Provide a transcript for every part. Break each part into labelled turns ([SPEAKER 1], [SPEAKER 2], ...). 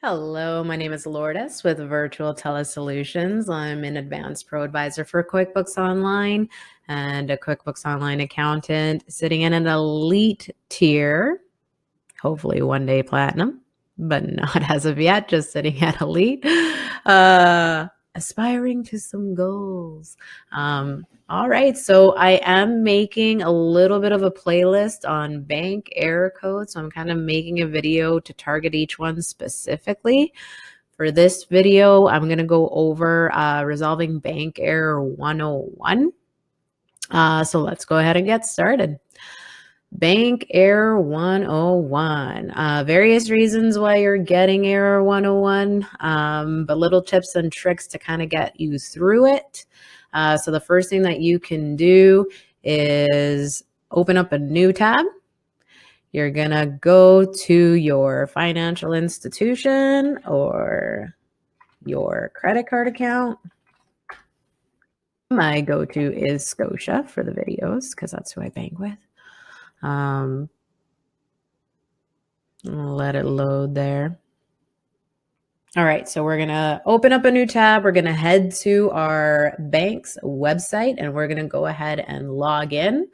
[SPEAKER 1] Hello, my name is Lourdes with Virtual Telesolutions. I'm an advanced ProAdvisor for QuickBooks Online and a QuickBooks Online accountant sitting in an elite tier, hopefully one day platinum, but not as of yet, just sitting at elite, aspiring to some goals. All right, so I am making a little bit of a playlist on bank error codes. So I'm kind of making a video to target each one specifically. For this video, I'm going to go over resolving bank error 101. So let's go ahead and get started. Bank error 101. Various reasons why you're getting error 101, but little tips and tricks to kind of get you through it. So the first thing that you can do is open up a new tab. You're going to go to your financial institution or your credit card account. My go-to is Scotia for the videos because that's who I bank with. Let it load there. All right, so we're gonna open up a new tab. We're gonna head to our bank's website and we're gonna go ahead and log in.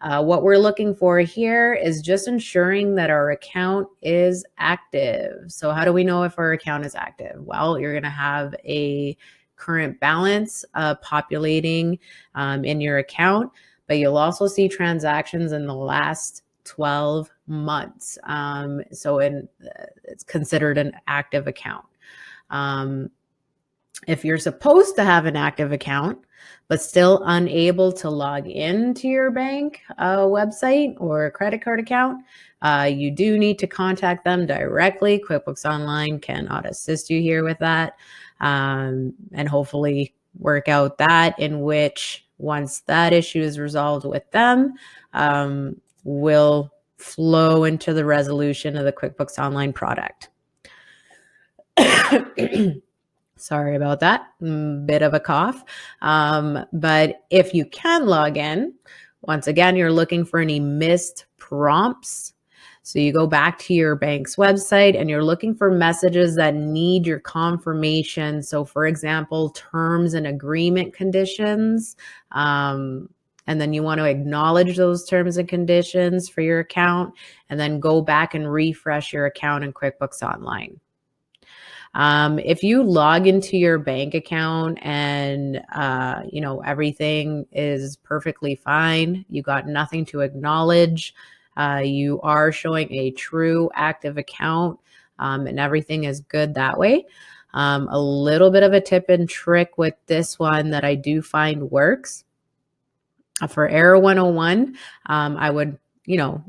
[SPEAKER 1] What we're looking for here is just ensuring that our account is active. So how do we know if our account is active? Well, you're gonna have a current balance populating in your account, but you'll also see transactions in the last 12 months. So it's considered an active account. If you're supposed to have an active account, but still unable to log into your bank website or credit card account, you do need to contact them directly. QuickBooks Online cannot assist you here with that, and hopefully work out that, in which once that issue is resolved with them, will flow into the resolution of the QuickBooks Online product. Sorry about that, bit of a cough. But if you can log in, once again, you're looking for any missed prompts. So you go back to your bank's website and you're looking for messages that need your confirmation. So for example, terms and agreement conditions, and then you want to acknowledge those terms and conditions for your account, and then go back and refresh your account in QuickBooks Online. If you log into your bank account and, everything is perfectly fine, you got nothing to acknowledge, you are showing a true active account, and everything is good that way. A little bit of a tip and trick with this one that I do find works. For error 101, I would,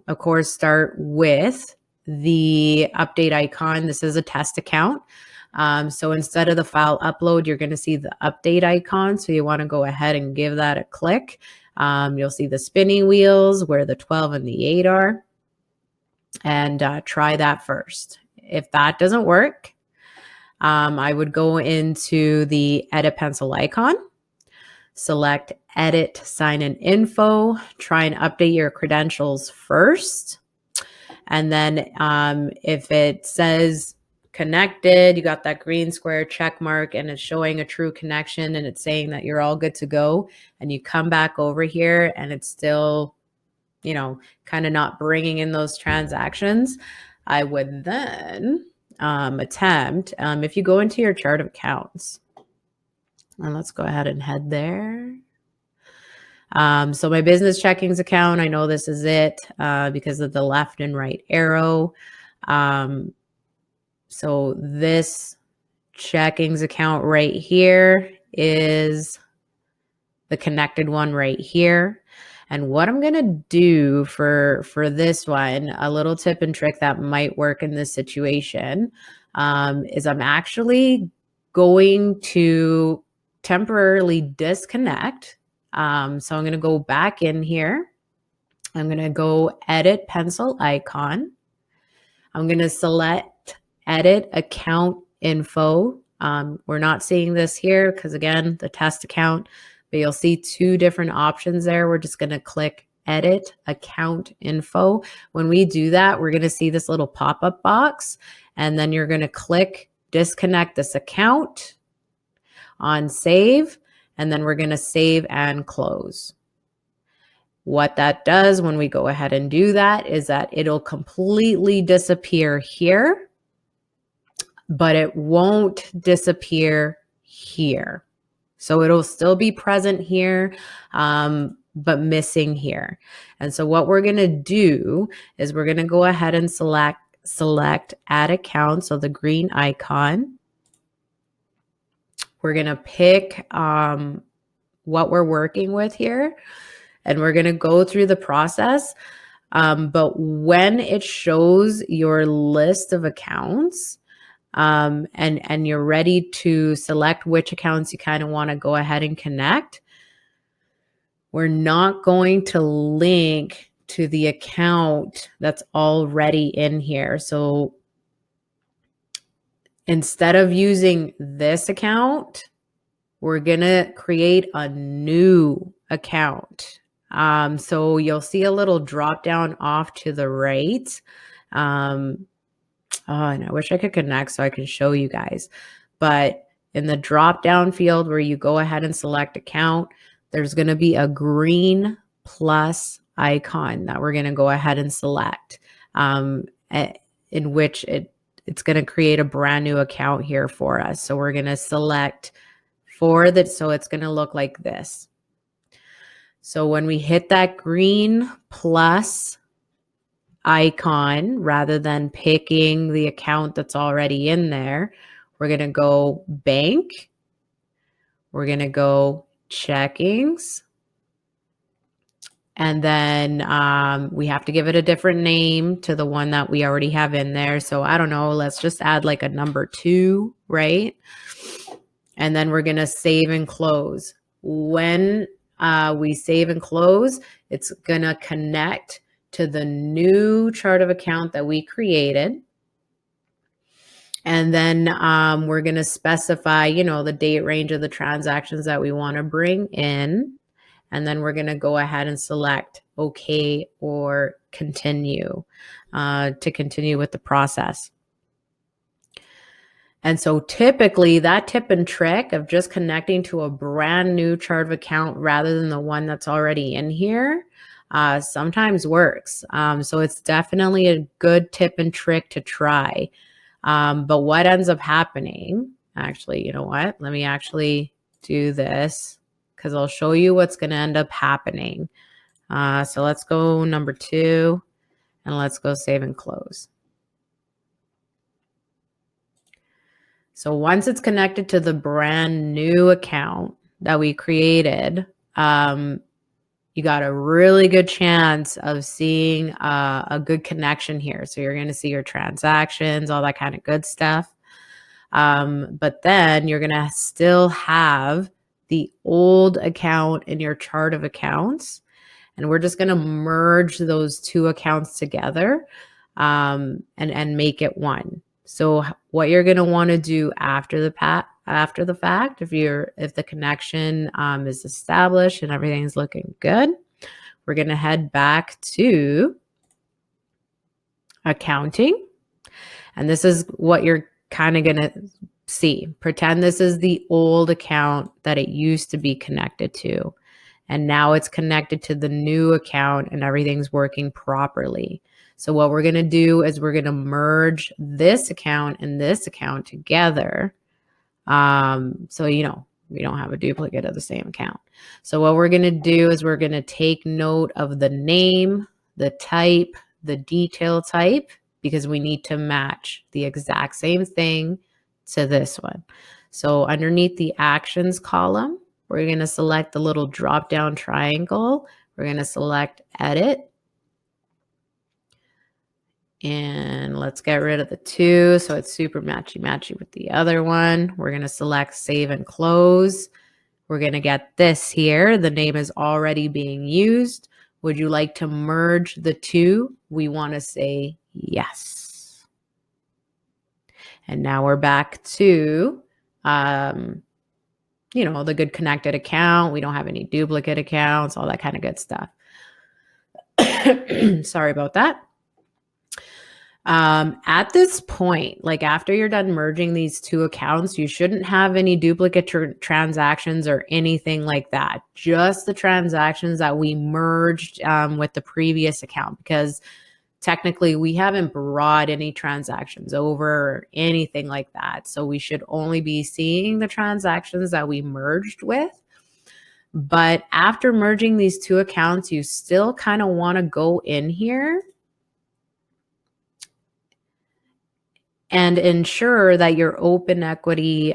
[SPEAKER 1] of course, start with the update icon. This is a test account. So instead of the file upload, you're going to see the update icon. So you want to go ahead and give that a click. You'll see the spinning wheels where the 12 and the 8 are, and try that first. If that doesn't work, I would go into the edit pencil icon, select edit sign in info, try and update your credentials first. And then if it says connected, you got that green square check mark and it's showing a true connection and it's saying that you're all good to go, and you come back over here and it's still, kind of not bringing in those transactions, I would then attempt, if you go into your chart of accounts, and let's go ahead and head there. So my business checkings account, I know this is it because of the left and right arrow. So this checkings account right here is the connected one right here. And what I'm going to do for this one, a little tip and trick that might work in this situation, is I'm actually going to temporarily disconnect. So I'm going to go back in here. I'm going to go edit pencil icon. I'm going to select edit account info. We're not seeing this here because, again, the test account, but you'll see two different options there. We're just going to click edit account info. When we do that, we're going to see this little pop-up box, and then you're going to click disconnect this account on save, and then we're going to save and close. What that does when we go ahead and do that is that it'll completely disappear here, but it won't disappear here. So it'll still be present here, but missing here. And so what we're going to do is we're going to go ahead and select add account. So the green icon. We're going to pick what we're working with here, and we're going to go through the process. But when it shows your list of accounts, and you're ready to select which accounts you kind of want to go ahead and connect, we're not going to link to the account that's already in here. So instead of using this account, we're going to create a new account. So you'll see a little drop down off to the right. And I wish I could connect so I can show you guys. But in the drop down field where you go ahead and select account, there's going to be a green plus icon that we're going to go ahead and select, in which it's going to create a brand new account here for us. So we're going to select for that. So it's going to look like this. So when we hit that green plus icon, rather than picking the account that's already in there, we're going to go bank. We're going to go checkings. And then we have to give it a different name to the one that we already have in there. So I don't know, let's just add like a number 2, right? And then we're going to save and close. When we save and close, it's going to connect to the new chart of account that we created. And then we're going to specify, the date range of the transactions that we want to bring in. And then we're going to go ahead and select OK or continue to continue with the process. And so typically that tip and trick of just connecting to a brand new chart of account rather than the one that's already in here sometimes works. So it's definitely a good tip and trick to try. But what ends up happening, actually, you know what? Let me actually do this because I'll show you what's going to end up happening. So let's go number 2 and let's go save and close. So once it's connected to the brand new account that we created, you got a really good chance of seeing a good connection here. So you're going to see your transactions, all that kind of good stuff. But then you're going to still have the old account in your chart of accounts. And we're just going to merge those 2 accounts together and make it one. So what you're going to want to do after the fact, if the connection is established and everything's looking good, we're going to head back to accounting. And this is what you're kind of going to see. Pretend this is the old account that it used to be connected to. And now it's connected to the new account and everything's working properly. So what we're going to do is we're going to merge this account and this account together. So, we don't have a duplicate of the same account. So what we're going to do is we're going to take note of the name, the type, the detail type, because we need to match the exact same thing to this one. So underneath the actions column, we're going to select the little drop down triangle. We're going to select edit. And let's get rid of the 2 so it's super matchy with the other one. We're going to select save and close. We're going to get this here. The name is already being used. Would you like to merge the 2? We want to say yes. And now we're back to, the good connected account. We don't have any duplicate accounts, all that kind of good stuff. Sorry about that. At this point, like after you're done merging these two accounts, you shouldn't have any duplicate transactions or anything like that. Just the transactions that we merged with the previous account, because technically we haven't brought any transactions over or anything like that. So we should only be seeing the transactions that we merged with. But after merging these two accounts, you still kind of want to go in here and ensure that your open equity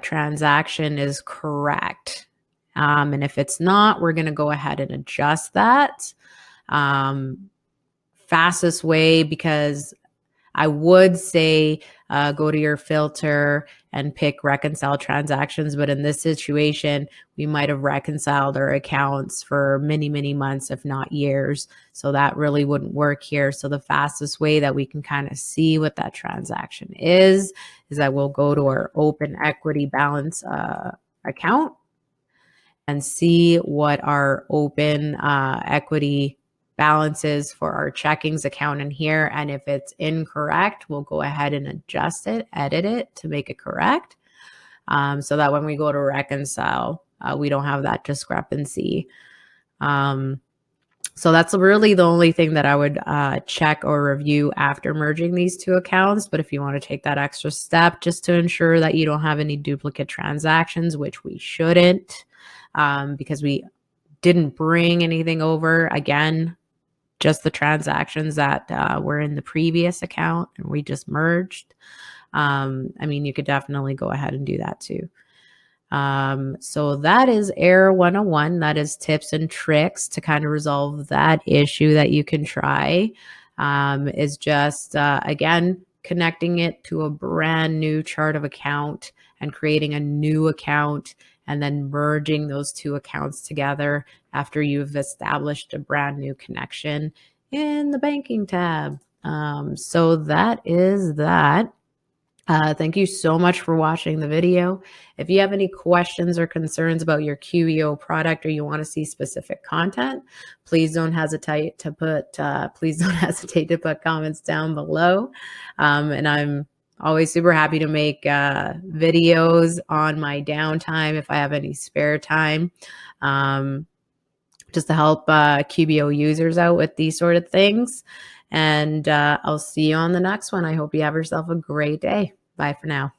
[SPEAKER 1] transaction is correct. And if it's not, we're going to go ahead and adjust that. Fastest way, because I would say go to your filter and pick reconcile transactions. But in this situation, we might have reconciled our accounts for many, many months, if not years. So that really wouldn't work here. So the fastest way that we can kind of see what that transaction is that we'll go to our open equity balance account and see what our open equity balances for our checkings account in here. And if it's incorrect, we'll go ahead and adjust it, edit it to make it correct. So that when we go to reconcile, we don't have that discrepancy. So that's really the only thing that I would check or review after merging these two accounts. But if you want to take that extra step just to ensure that you don't have any duplicate transactions, which we shouldn't, because we didn't bring anything over, again, just the transactions that were in the previous account and we just merged. I mean, you could definitely go ahead and do that too. So that is Error 101. That is tips and tricks to kind of resolve that issue that you can try. Is just, again, connecting it to a brand new chart of account and creating a new account and then merging those two accounts together after you've established a brand new connection in the banking tab. So that is that. Thank you so much for watching the video. If you have any questions or concerns about your QBO product or you want to see specific content, please don't hesitate to put comments down below. And I'm always super happy to make videos on my downtime if I have any spare time, just to help QBO users out with these sort of things. And I'll see you on the next one. I hope you have yourself a great day. Bye for now.